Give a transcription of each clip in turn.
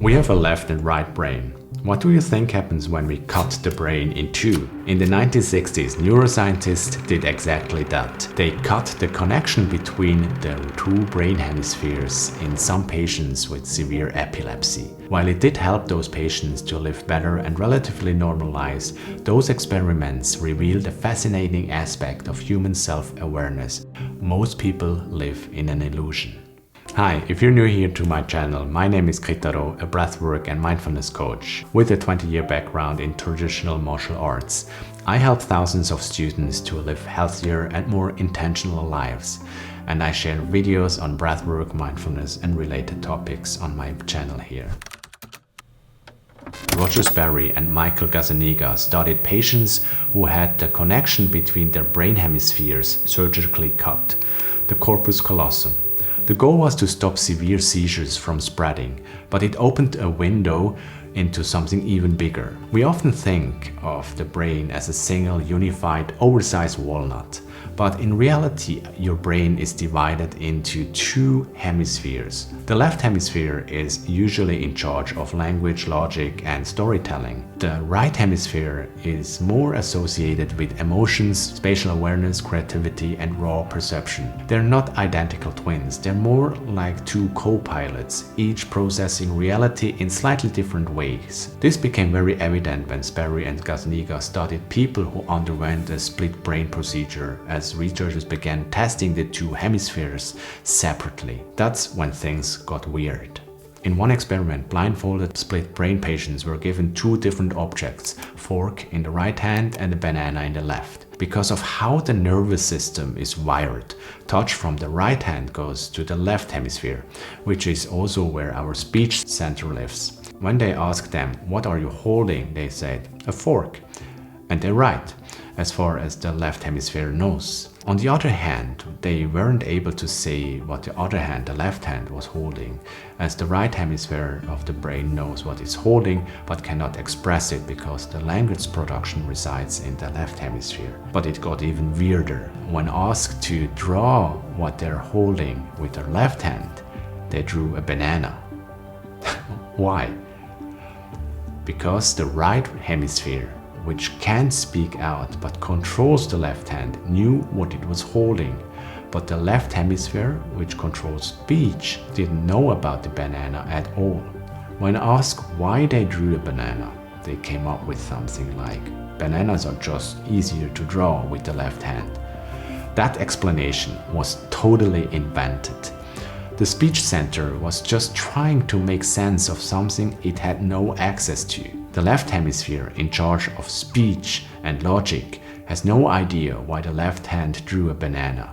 We have a left and right brain. What do you think happens when we cut the brain in two? In the 1960s, neuroscientists did exactly that. They cut the connection between the two brain hemispheres in some patients with severe epilepsy. While it did help those patients to live better and relatively normal lives, those experiments revealed a fascinating aspect of human self-awareness. Most people live in an illusion. Hi, if you're new here to my channel, my name is Kitaro, a breathwork and mindfulness coach with a 20-year background in traditional martial arts. I help thousands of students to live healthier and more intentional lives, and I share videos on breathwork, mindfulness and related topics on my channel here. Roger Sperry and Michael Gazzaniga studied patients who had the connection between their brain hemispheres surgically cut, the corpus callosum. The goal was to stop severe seizures from spreading, but it opened a window into something even bigger. We often think of the brain as a single, unified, oversized walnut. But in reality, your brain is divided into two hemispheres. The left hemisphere is usually in charge of language, logic, and storytelling. The right hemisphere is more associated with emotions, spatial awareness, creativity, and raw perception. They're not identical twins. They're more like two co-pilots, each processing reality in slightly different ways. This became very evident when Sperry and Gazzaniga studied people who underwent a split brain procedure as researchers began testing the two hemispheres separately. That's when things got weird. In one experiment, blindfolded split brain patients were given two different objects, fork in the right hand and a banana in the left. Because of how the nervous system is wired, touch from the right hand goes to the left hemisphere, which is also where our speech center lives. When they asked them, "What are you holding?" they said, "A fork." And they're right, as far as the left hemisphere knows. On the other hand, they weren't able to say what the other hand, the left hand, was holding, as the right hemisphere of the brain knows what it's holding but cannot express it because the language production resides in the left hemisphere. But it got even weirder. When asked to draw what they're holding with their left hand, they drew a banana. Why? Because the right hemisphere, which can't speak out but controls the left hand, knew what it was holding. But the left hemisphere, which controls speech, didn't know about the banana at all. When asked why they drew a banana, they came up with something like, "Bananas are just easier to draw with the left hand." That explanation was totally invented. The speech center was just trying to make sense of something it had no access to. The left hemisphere, in charge of speech and logic, has no idea why the left hand drew a banana,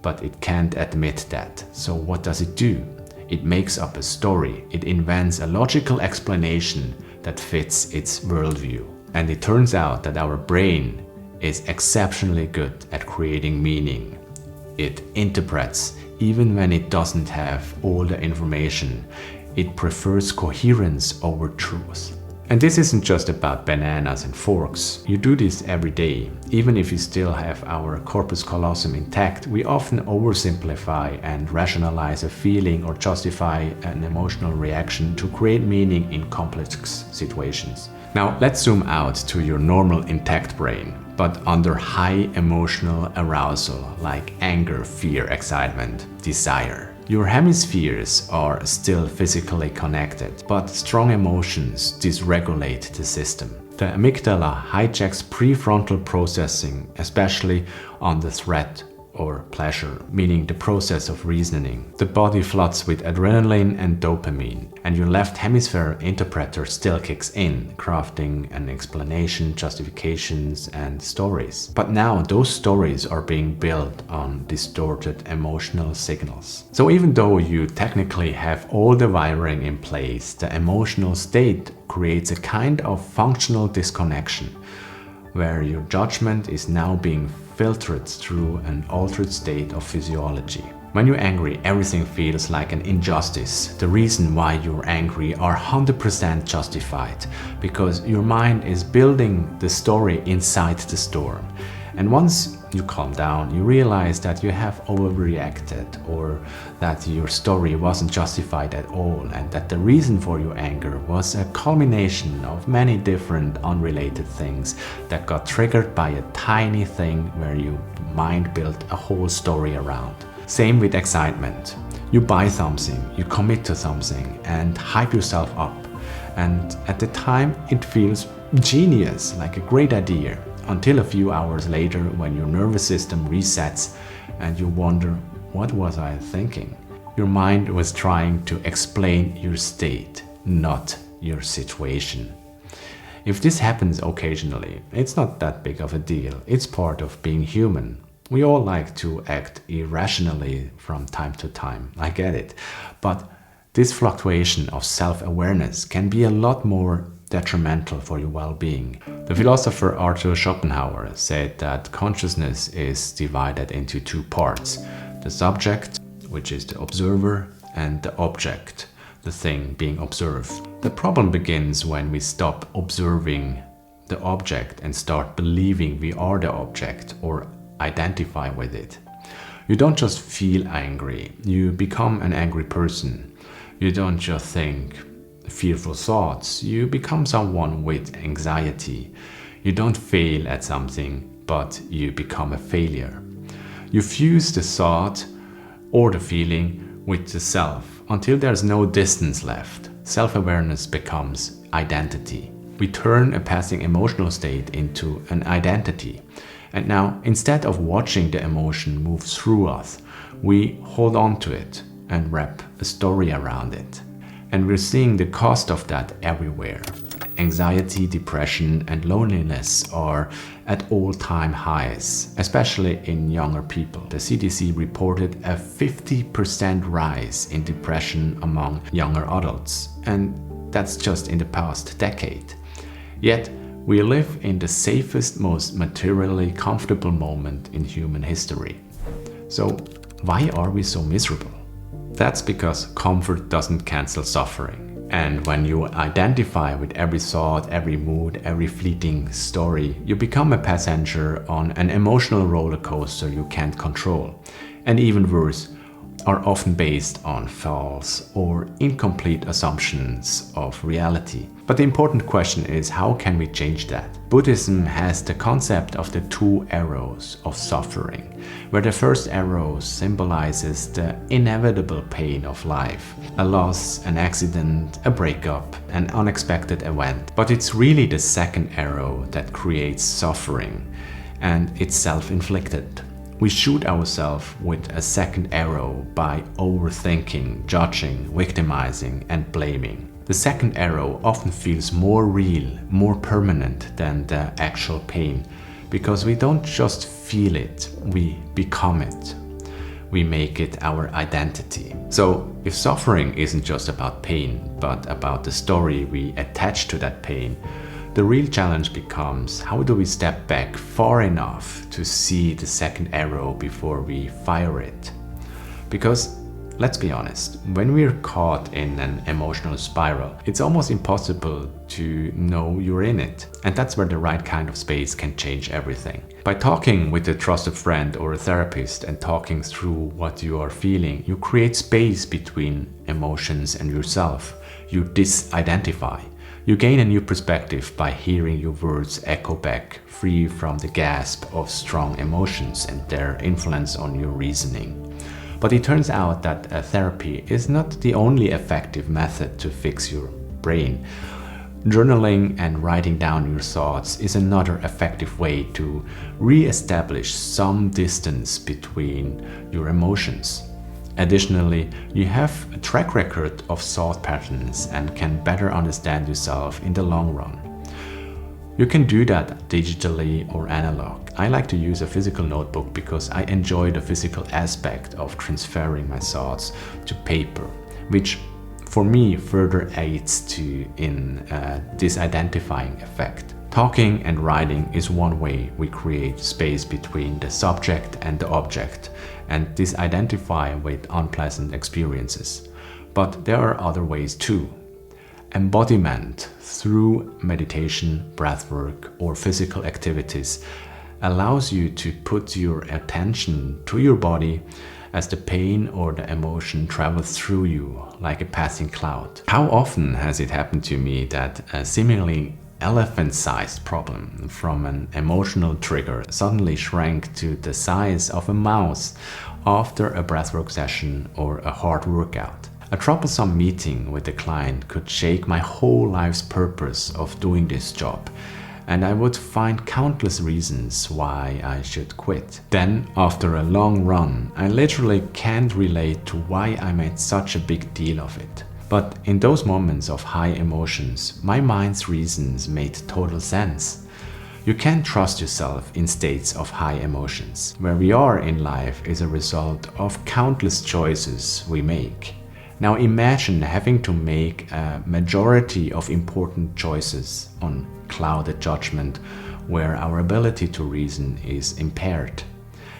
but it can't admit that. So what does it do? It makes up a story. It invents a logical explanation that fits its worldview. And it turns out that our brain is exceptionally good at creating meaning. It interprets even when it doesn't have all the information. It prefers coherence over truth. And this isn't just about bananas and forks. You do this every day. Even if we still have our corpus callosum intact, we often oversimplify and rationalize a feeling or justify an emotional reaction to create meaning in complex situations. Now let's zoom out to your normal intact brain, but under high emotional arousal like anger, fear, excitement, desire. Your hemispheres are still physically connected, but strong emotions dysregulate the system. The amygdala hijacks prefrontal processing, especially on the threat or pleasure, meaning the process of reasoning. The body floods with adrenaline and dopamine, and your left hemisphere interpreter still kicks in, crafting an explanation, justifications, and stories. But now those stories are being built on distorted emotional signals. So even though you technically have all the wiring in place, the emotional state creates a kind of functional disconnection, where your judgment is now being filtered through an altered state of physiology. When you're angry, everything feels like an injustice. The reason why you're angry are 100% justified, because your mind is building the story inside the storm. And once you calm down, you realize that you have overreacted, or that your story wasn't justified at all, and that the reason for your anger was a culmination of many different unrelated things that got triggered by a tiny thing where your mind built a whole story around. Same with excitement. You buy something, you commit to something and hype yourself up. And at the time it feels genius, like a great idea, until a few hours later when your nervous system resets and you wonder, what was I thinking? Your mind was trying to explain your state, not your situation. If this happens occasionally, it's not that big of a deal. It's part of being human. We all like to act irrationally from time to time, I get it. But this fluctuation of self-awareness can be a lot more detrimental for your well-being. The philosopher Arthur Schopenhauer said that consciousness is divided into two parts: the subject, which is the observer, and the object, the thing being observed. The problem begins when we stop observing the object and start believing we are the object or identify with it. You don't just feel angry, you become an angry person. You don't just think fearful thoughts, you become someone with anxiety. You don't fail at something, but you become a failure. You fuse the thought or the feeling with the self until there's no distance left. Self-awareness becomes identity. We turn a passing emotional state into an identity. And now, instead of watching the emotion move through us, we hold on to it and wrap a story around it. And we're seeing the cost of that everywhere. Anxiety, depression, and loneliness are at all-time highs, especially in younger people. The CDC reported a 50% rise in depression among younger adults, and that's just in the past decade. Yet, we live in the safest, most materially comfortable moment in human history. So, why are we so miserable? That's because comfort doesn't cancel suffering. And when you identify with every thought, every mood, every fleeting story, you become a passenger on an emotional roller coaster you can't control. And even worse, are often based on false or incomplete assumptions of reality. But the important question is, how can we change that? Buddhism has the concept of the two arrows of suffering, where the first arrow symbolizes the inevitable pain of life, a loss, an accident, a breakup, an unexpected event. But it's really the second arrow that creates suffering, and it's self-inflicted. We shoot ourselves with a second arrow by overthinking, judging, victimizing, and blaming. The second arrow often feels more real, more permanent than the actual pain, because we don't just feel it, we become it. We make it our identity. So, if suffering isn't just about pain, but about the story we attach to that pain, the real challenge becomes, how do we step back far enough to see the second arrow before we fire it? Because, let's be honest, when we're caught in an emotional spiral, it's almost impossible to know you're in it. And that's where the right kind of space can change everything. By talking with a trusted friend or a therapist and talking through what you are feeling, you create space between emotions and yourself. You disidentify. You gain a new perspective by hearing your words echo back, free from the gasp of strong emotions and their influence on your reasoning. But it turns out that therapy is not the only effective method to fix your brain. Journaling and writing down your thoughts is another effective way to re-establish some distance between your emotions. Additionally, you have a track record of thought patterns and can better understand yourself in the long run. You can do that digitally or analog. I like to use a physical notebook because I enjoy the physical aspect of transferring my thoughts to paper, which for me further aids in this identifying effect. Talking and writing is one way we create space between the subject and the object and disidentify with unpleasant experiences. But there are other ways too. Embodiment through meditation, breathwork, or physical activities allows you to put your attention to your body as the pain or the emotion travels through you like a passing cloud. How often has it happened to me that a seemingly elephant-sized problem from an emotional trigger suddenly shrank to the size of a mouse after a breathwork session or a hard workout? A troublesome meeting with a client could shake my whole life's purpose of doing this job, and I would find countless reasons why I should quit. Then, after a long run, I literally can't relate to why I made such a big deal of it. But in those moments of high emotions, my mind's reasons made total sense. You can't trust yourself in states of high emotions. Where we are in life is a result of countless choices we make. Now imagine having to make a majority of important choices on clouded judgment where our ability to reason is impaired.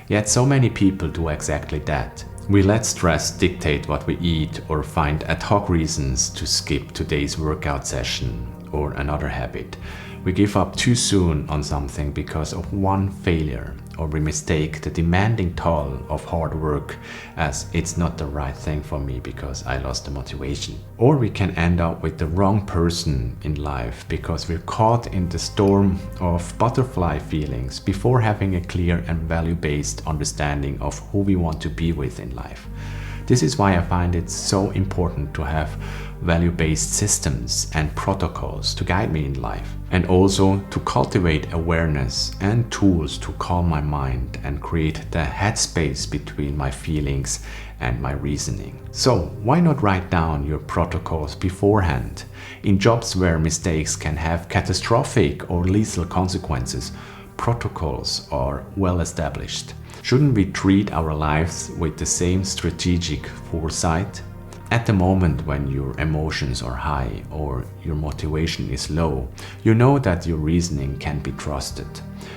Yet so many people do exactly that. We let stress dictate what we eat or find ad hoc reasons to skip today's workout session or another habit. We give up too soon on something because of one failure, or we mistake the demanding toll of hard work as it's not the right thing for me because I lost the motivation. Or we can end up with the wrong person in life because we're caught in the storm of butterfly feelings before having a clear and value-based understanding of who we want to be with in life. This is why I find it so important to have value-based systems and protocols to guide me in life, and also to cultivate awareness and tools to calm my mind and create the headspace between my feelings and my reasoning. So why not write down your protocols beforehand? In jobs where mistakes can have catastrophic or lethal consequences, protocols are well established. Shouldn't we treat our lives with the same strategic foresight? At the moment when your emotions are high or your motivation is low, you know that your reasoning can be trusted.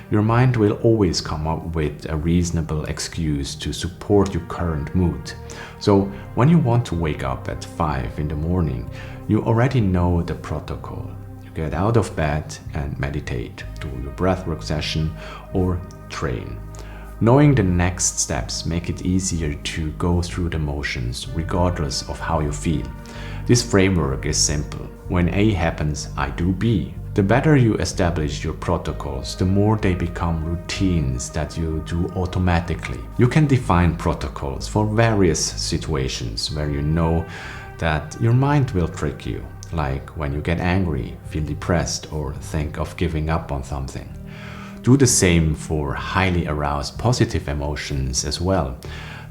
Your mind will always come up with a reasonable excuse to support your current mood. So when you want to wake up at 5 in the morning, you already know the protocol. You get out of bed and meditate, do your breathwork session or train. Knowing the next steps make it easier to go through the motions regardless of how you feel. This framework is simple. When A happens, I do B. The better you establish your protocols, the more they become routines that you do automatically. You can define protocols for various situations where you know that your mind will trick you, like when you get angry, feel depressed, or think of giving up on something. Do the same for highly aroused positive emotions as well.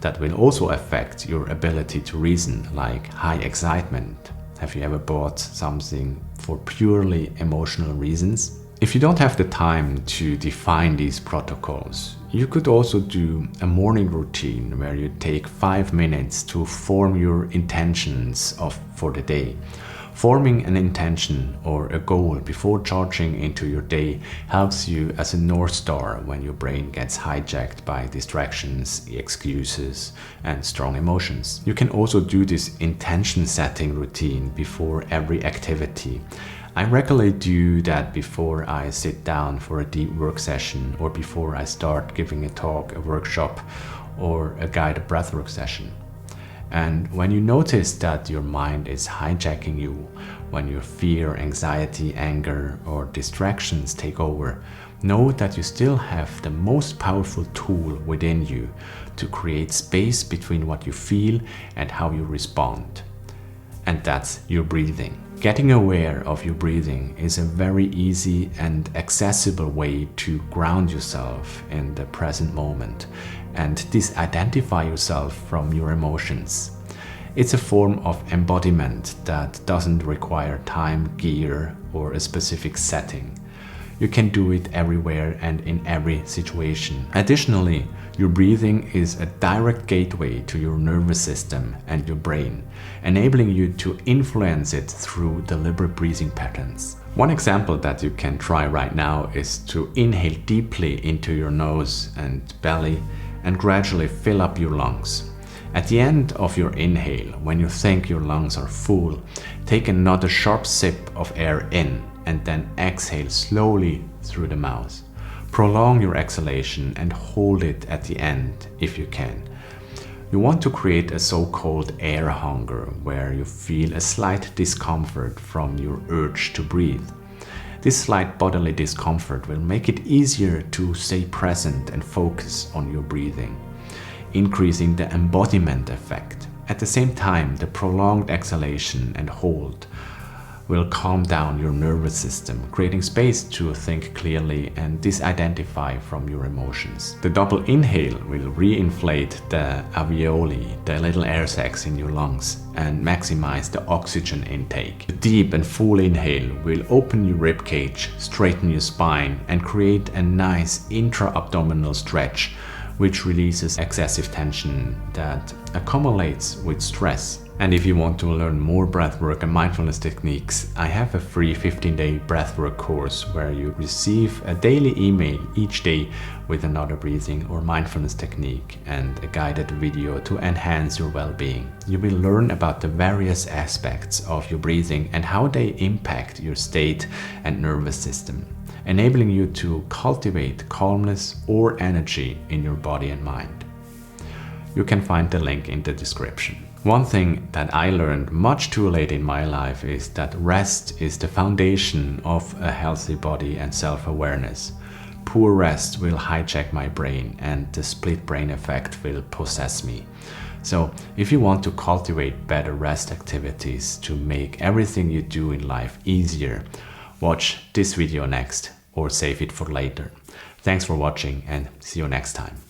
That will also affect your ability to reason, like high excitement. Have you ever bought something for purely emotional reasons? If you don't have the time to define these protocols, you could also do a morning routine where you take 5 minutes to form your intentions for the day. Forming an intention or a goal before charging into your day helps you as a North Star when your brain gets hijacked by distractions, excuses, and strong emotions. You can also do this intention setting routine before every activity. I regularly do that before I sit down for a deep work session or before I start giving a talk, a workshop, or a guided breathwork session. And when you notice that your mind is hijacking you, when your fear, anxiety, anger, or distractions take over, know that you still have the most powerful tool within you to create space between what you feel and how you respond. And that's your breathing. Getting aware of your breathing is a very easy and accessible way to ground yourself in the present moment and disidentify yourself from your emotions. It's a form of embodiment that doesn't require time, gear, or a specific setting. You can do it everywhere and in every situation. Additionally, your breathing is a direct gateway to your nervous system and your brain, enabling you to influence it through deliberate breathing patterns. One example that you can try right now is to inhale deeply into your nose and belly and gradually fill up your lungs. At the end of your inhale, when you think your lungs are full, take another sharp sip of air in and then exhale slowly through the mouth. Prolong your exhalation and hold it at the end if you can. You want to create a so-called air hunger, where you feel a slight discomfort from your urge to breathe. This slight bodily discomfort will make it easier to stay present and focus on your breathing, increasing the embodiment effect. At the same time, the prolonged exhalation and hold will calm down your nervous system, creating space to think clearly and disidentify from your emotions. The double inhale will re-inflate the alveoli, the little air sacs in your lungs, and maximize the oxygen intake. The deep and full inhale will open your rib cage, straighten your spine, and create a nice intra-abdominal stretch, which releases excessive tension that accumulates with stress. And if you want to learn more breathwork and mindfulness techniques, I have a free 15-day breathwork course where you receive a daily email each day with another breathing or mindfulness technique and a guided video to enhance your well-being. You will learn about the various aspects of your breathing and how they impact your state and nervous system, enabling you to cultivate calmness or energy in your body and mind. You can find the link in the description. One thing that I learned much too late in my life is that rest is the foundation of a healthy body and self-awareness. Poor rest will hijack my brain and the split brain effect will possess me. So if you want to cultivate better rest activities to make everything you do in life easier, watch this video next or save it for later. Thanks for watching and see you next time.